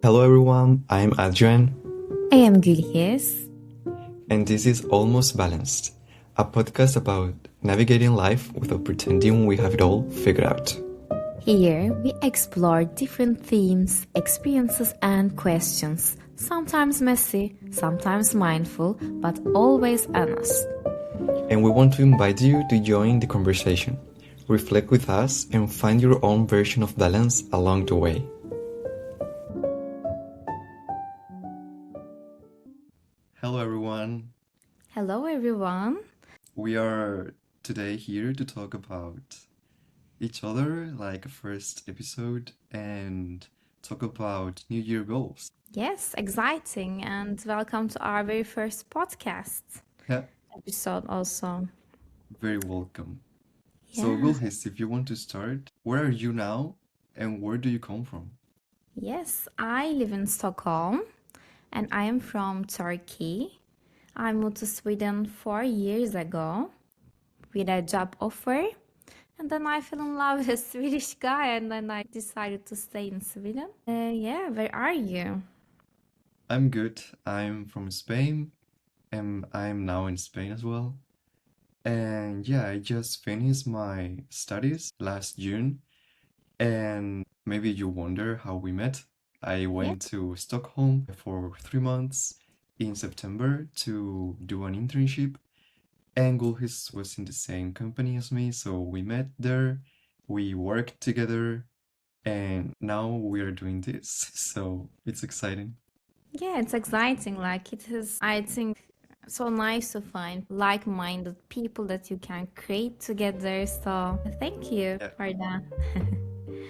Hello everyone, I'm Adrian, I am Gülhiz. and this is Almost Balanced, a podcast about navigating life without pretending we have it all figured out. Here we explore different themes, experiences, and questions, sometimes messy, sometimes mindful, but always honest. And we want to invite you to join the conversation, reflect with us, and find your own version of balance along the way. Hello everyone, Hello, everyone. we are today here to talk about each other, like a first episode, and talk about New Year goals. Yes, exciting, and welcome to our very first podcast Yeah, episode, also. very welcome. So, Yeah, Gulhis, if you want to start, where are you now and where do you come from? yes, I live in Stockholm and I am from Turkey. I moved to Sweden 4 years ago with a job offer. And then I fell in love with a Swedish guy, and then I decided to stay in Sweden. Yeah, where are you? I'm good. I'm from Spain and I'm now in Spain as well. And yeah, I just finished my studies last June. And maybe you wonder how we met. I Yeah, went to Stockholm for 3 months in September to do an internship. And Gulhis was in the same company as me, so we met there, we worked together, and now we are doing this. So it's exciting. yeah, it's exciting. Like it is, I think, so nice to find like-minded people that you can create together. So thank you Yeah. for that.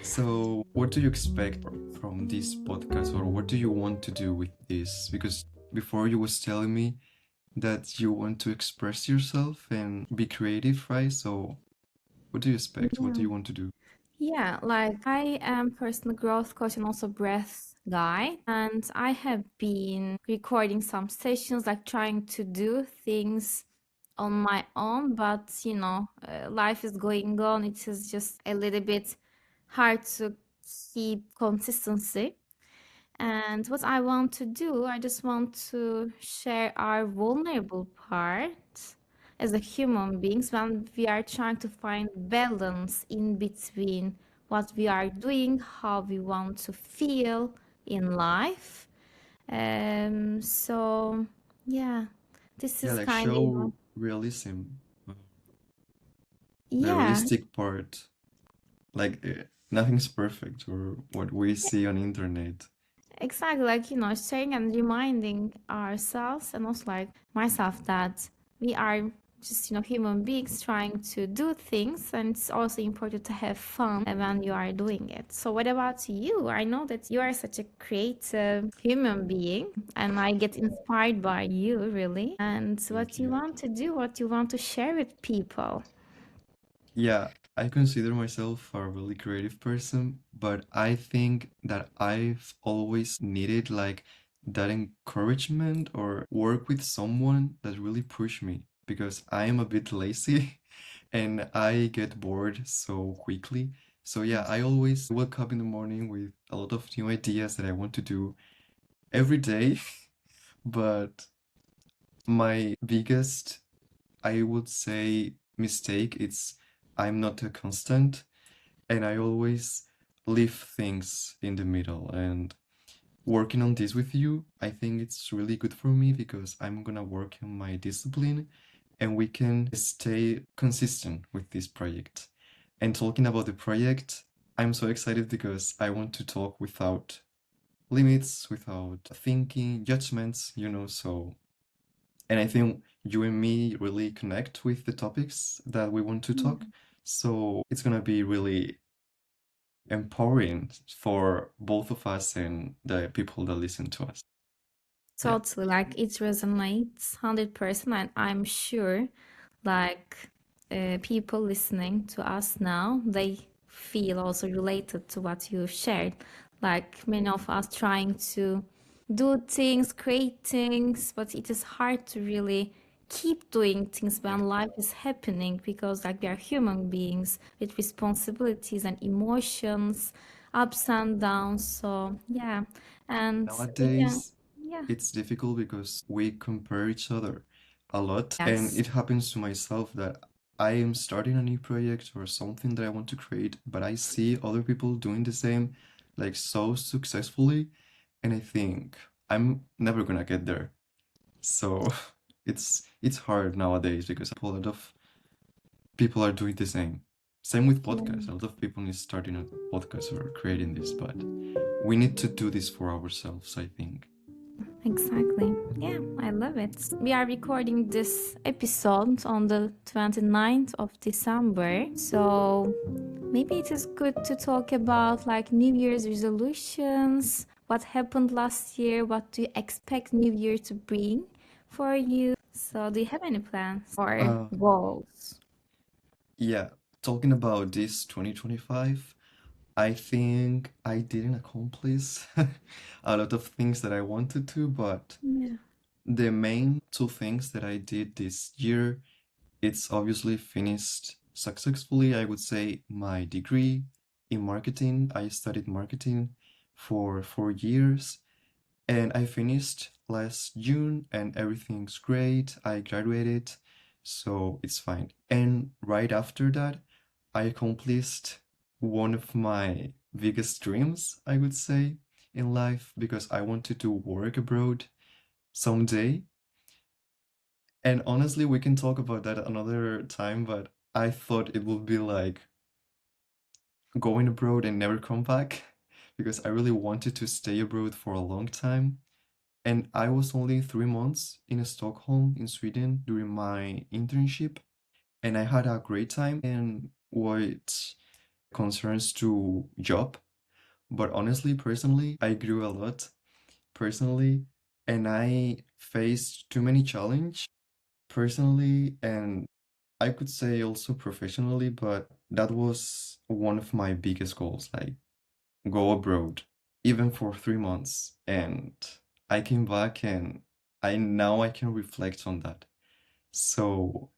So what do you expect from this podcast, or what do you want to do with this? Because before you was telling me that you want to express yourself and be creative, right? So what do you expect? What do Yeah. you want to do? Yeah, like I am personal growth coach and also breath guide, and I have been recording some sessions, like trying to do things on my own, but life is going on. It is just a little bit hard to keep consistency. And what I want to do, I just want to share our vulnerable part as a human beings when we are trying to find balance in between what we are doing, how we want to feel in life. So yeah, this Yeah, is like kind of show realism, uh, the yeah, realistic part. Like nothing's perfect or what we see on internet. exactly, like sharing and reminding ourselves and also like myself that we are just human beings trying to do things, and it's also important to have fun when you are doing it. So what about you? I know that you are such a creative human being, and I get inspired by you really, and Thank what you you. want to do, what you want to share with people. Yeah, I consider myself a really creative person, but I think that I've always needed like that encouragement or work with someone that really push me because I am a bit lazy and I get bored so quickly. So yeah, I always wake up in the morning with a lot of new ideas that I want to do every day, but my biggest, I would say, mistake it's I'm not a constant and I always leave things in the middle. And working on this with you, I think it's really good for me because I'm gonna work on my discipline and we can stay consistent with this project. And talking about the project, I'm so excited because I want to talk without limits, without thinking, judgments, so and I think you and me really connect with the topics that we want to talk. So it's gonna be really empowering for both of us and the people that listen to us. Yeah. Totally, like it resonates 100%, and I'm sure like people listening to us now, they feel also related to what you shared. Like many of us trying to do things, create things, but it is hard to really keep doing things Yeah. when life is happening, because like we are human beings with responsibilities and emotions, ups and downs. So yeah, and yeah, Nowadays, yeah, it's difficult because we compare each other a lot, and yes, it happens to myself that I am starting a new project or something that I want to create, but I see other people doing the same, like so successfully, and I think I'm never gonna get there. So it's hard nowadays because a lot of people are doing the same. Same with podcasts. yeah. A lot of people is starting a podcast or creating this, but we need to do this for ourselves, I think. Exactly. Yeah, I love it. We are recording this episode on the 29th of December. So maybe it is good to talk about like New Year's resolutions, what happened last year, what do you expect New Year to bring for you? So do you have any plans or Uh, goals? yeah, talking about this 2025, I think I didn't accomplish a lot of things that I wanted to, but Yeah. the main two things that I did this year, it's obviously finished successfully, I would say, my degree in marketing. I studied marketing for 4 years and I finished last June and everything's great. I graduated, so it's fine. And right after that, I accomplished one of my biggest dreams, I would say, in life because I wanted to work abroad someday. And honestly, we can talk about that another time, but I thought it would be like going abroad and never come back because I really wanted to stay abroad for a long time. And I was only 3 months in Stockholm, in Sweden, during my internship, and I had a great time and what concerns to job. But honestly, personally, I grew a lot personally, and I faced too many challenge personally, and I could say also professionally, but that was one of my biggest goals, like go abroad, even for 3 months. And I came back and I can reflect on that. So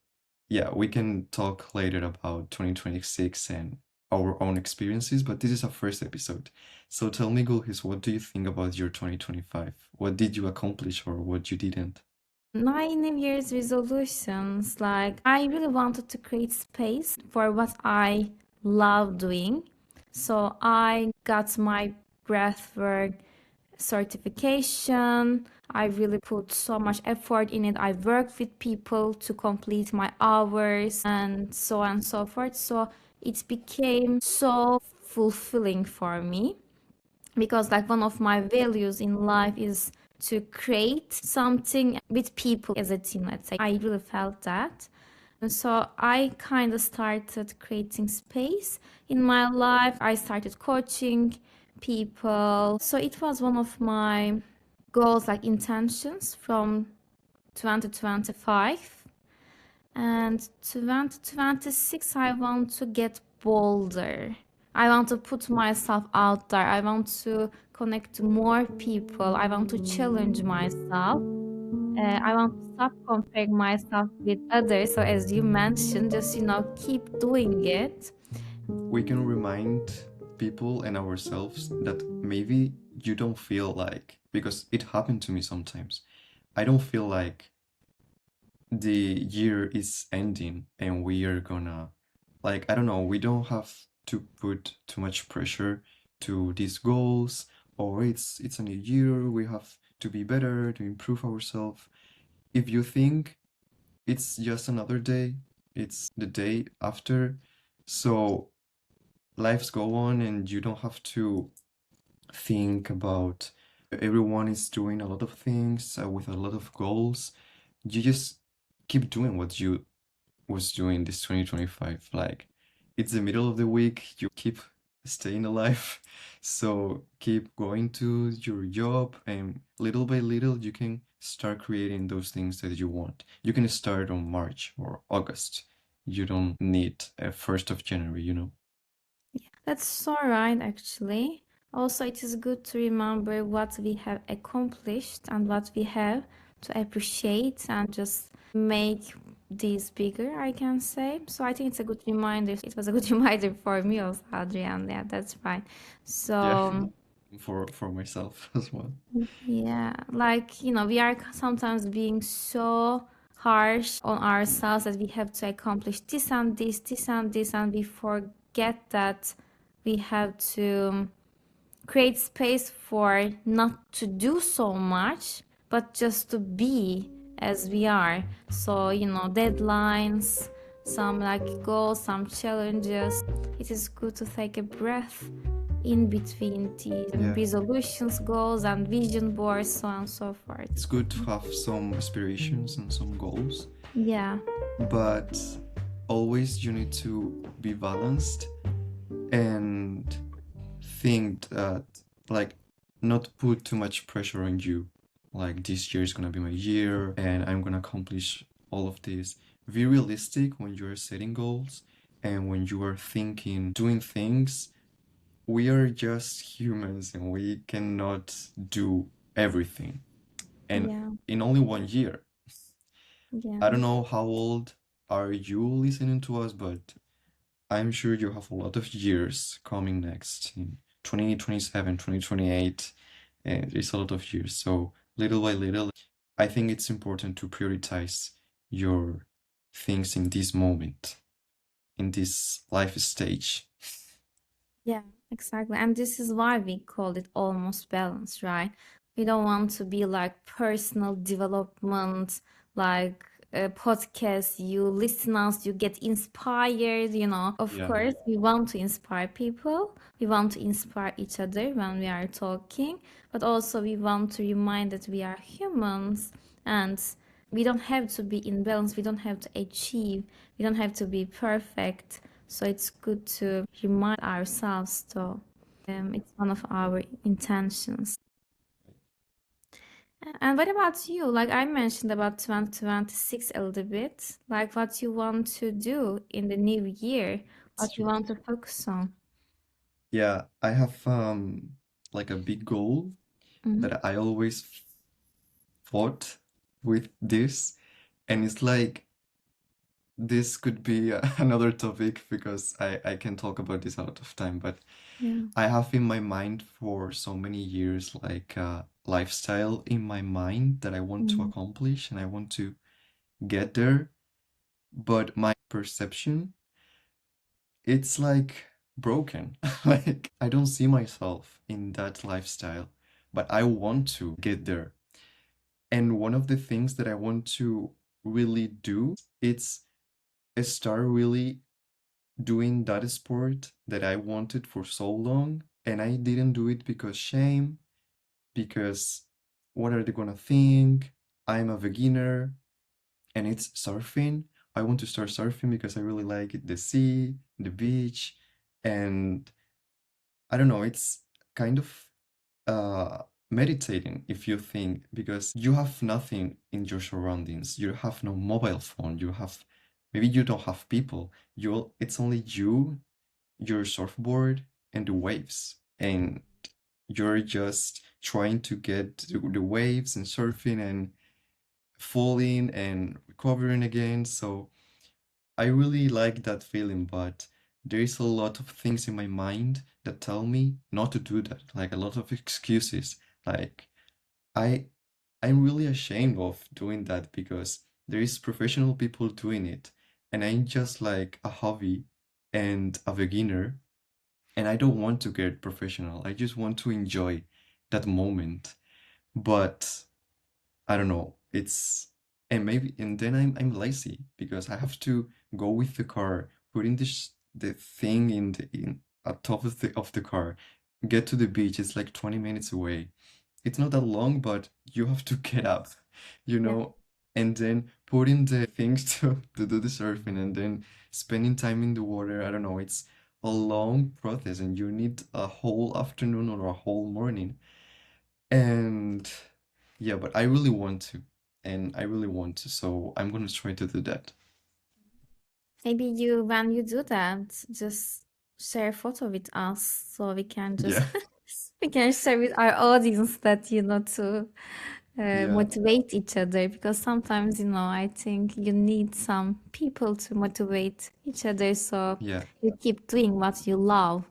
yeah, we can talk later about 2026 and our own experiences, but this is our first episode. So tell me, Gulhis, what do you think about your 2025? What did you accomplish or what you didn't? My New Year's resolutions, like I really wanted to create space for what I love doing. So I got my breathwork certification. I really put so much effort in it. I worked with people to complete my hours and so on and so forth. So it became so fulfilling for me because like one of my values in life is to create something with people as a team, let's say. I really felt that. And so I kind of started creating space in my life. I started coaching people. So it was one of my goals, like intentions from 2025. And 2026, I want to get bolder. I want to put myself out there. I want to connect to more people. I want to challenge myself. I want to stop comparing myself with others. So, as you mentioned, just keep doing it. We can remind people and ourselves that maybe you don't feel like, because it happened to me sometimes, I don't feel like the year is ending and we are gonna, like, I don't know, we don't have to put too much pressure to these goals, or it's a new year, we have to be better, to improve ourselves. If you think it's just another day, it's the day after, so lives go on and you don't have to think about everyone is doing a lot of things with a lot of goals. You just keep doing what you was doing this 2025. Like, it's the middle of the week, you keep staying alive. So keep going to your job, and little by little, you can start creating those things that you want. You can start on March or August. You don't need a 1st of January, you know? That's so right, actually. Also, it is good to remember what we have accomplished and what we have to appreciate and just make this bigger, I can say. So I think it's a good reminder. It was a good reminder for me also, Adrian. Yeah, that's fine. Yeah, So for myself as well. yeah, like, we are sometimes being so harsh on ourselves that we have to accomplish this and this, this and this, and we forget that we have to create space for not to do so much, but just to be as we are. So, deadlines, some like goals, some challenges. It is good to take a breath in between the Yeah, resolutions, goals, and vision boards, so on and so forth. it's good to have some aspirations and some goals, Yeah, but always you need to be balanced and think that, like, not put too much pressure on you. Like, this year is gonna be my year and I'm gonna accomplish all of this. Be realistic when you're setting goals and when you are thinking, doing things. We are just humans and we cannot do everything. And yeah, in only 1 year, I yeah, don't know how old are you listening to us, but I'm sure you have a lot of years coming next in 2027, 2028, and there's a lot of years. So little by little, I think it's important to prioritize your things in this moment, in this life stage. yeah, exactly. And this is why we call it almost balance, right? We don't want to be like personal development, like a podcast. You listen us, you get inspired, Of Yeah. course, we want to inspire people. We want to inspire each other when we are talking, but also we want to remind that we are humans and we don't have to be in balance. We don't have to achieve. We don't have to be perfect. So it's good to remind ourselves though. It's one of our intentions. And what about you? Like I mentioned about 2026 a little bit, like what you want to do in the new year, It's what you true. want to focus on. Yeah, I have like a big goal Hmm. that I always fought with this, and it's like this could be another topic because I can talk about this a lot of time, but Yeah. I have in my mind for so many years like a lifestyle in my mind that I want to Mm. accomplish and I want to get there, but my perception, it's like broken. Like I don't see myself in that lifestyle, but I want to get there. And one of the things that I want to really do, it's start really doing that sport that I wanted for so long, and I didn't do it because shame, because what are they gonna think? I'm a beginner, and it's surfing. I want to start surfing because I really like it, the sea, the beach, and I don't know, it's kind of meditating if you think, because you have nothing in your surroundings. You have no mobile phone. You have maybe you don't have people. It's only you, your surfboard, and the waves, and you're just trying to get to the waves and surfing and falling and recovering again. So I really like that feeling, but there is a lot of things in my mind that tell me not to do that, like a lot of excuses. Like I I'm really ashamed of doing that because there is professional people doing it, and I'm just like a hobby and a beginner, and I don't want to get professional. I just want to enjoy that moment. But I don't know. And then I'm lazy because I have to go with the car, putting the thing in at top of the car, get to the beach. It's like 20 minutes away. It's not that long, but you have to get up, you Yeah. know, and then put in the things to do the surfing and then spending time in the water. I don't know. It's a long process and you need a whole afternoon or a whole morning. And yeah, but I really want to, and I really want to, so I'm gonna try to do that. Maybe when you do that, just share a photo with us so we can just Yeah. we can share with our audience that to Yeah, motivate each other, because sometimes, I think you need some people to motivate each other so yeah, you keep doing what you love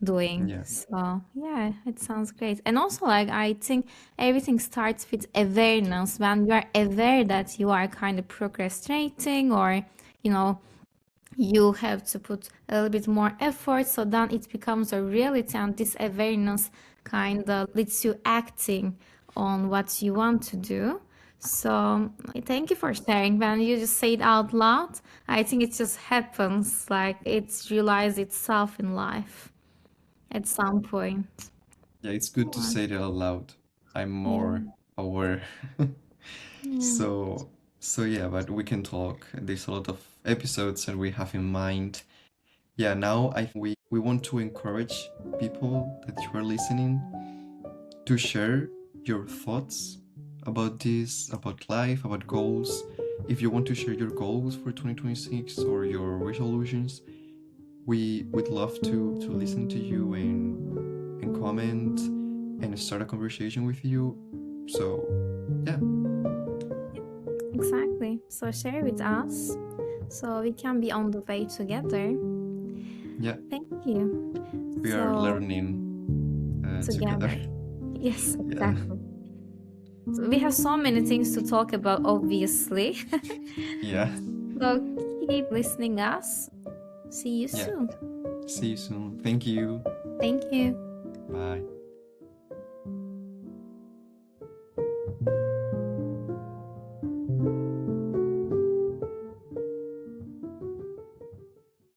doing. yeah, So, yeah, it sounds great. And also, like, I think everything starts with awareness. When you are aware that you are kind of procrastinating, or, you know, you have to put a little bit more effort, so then it becomes a reality, and this awareness kind of leads you acting on what you want to do. So thank you for sharing. When you just say it out loud, I think it just happens, like it realizes itself in life at some point. yeah. It's good to Yeah. say that out loud. I'm Yeah. more aware. Yeah. So, so yeah, but we can talk. There's a lot of episodes that we have in mind. Yeah, now I think we want to encourage people that you are listening to share your thoughts about this, about life, about goals. If you want to share your goals for 2026 or your resolutions, we would love to listen to you and comment and start a conversation with you. So, yeah, Exactly. So share with us so we can be on the way together. yeah, Thank you. we are So learning together. together. Yes, Yeah, exactly. So we have so many things to talk about, obviously. yeah, So keep listening us. See you yeah. soon. See you soon. Thank you. Thank you.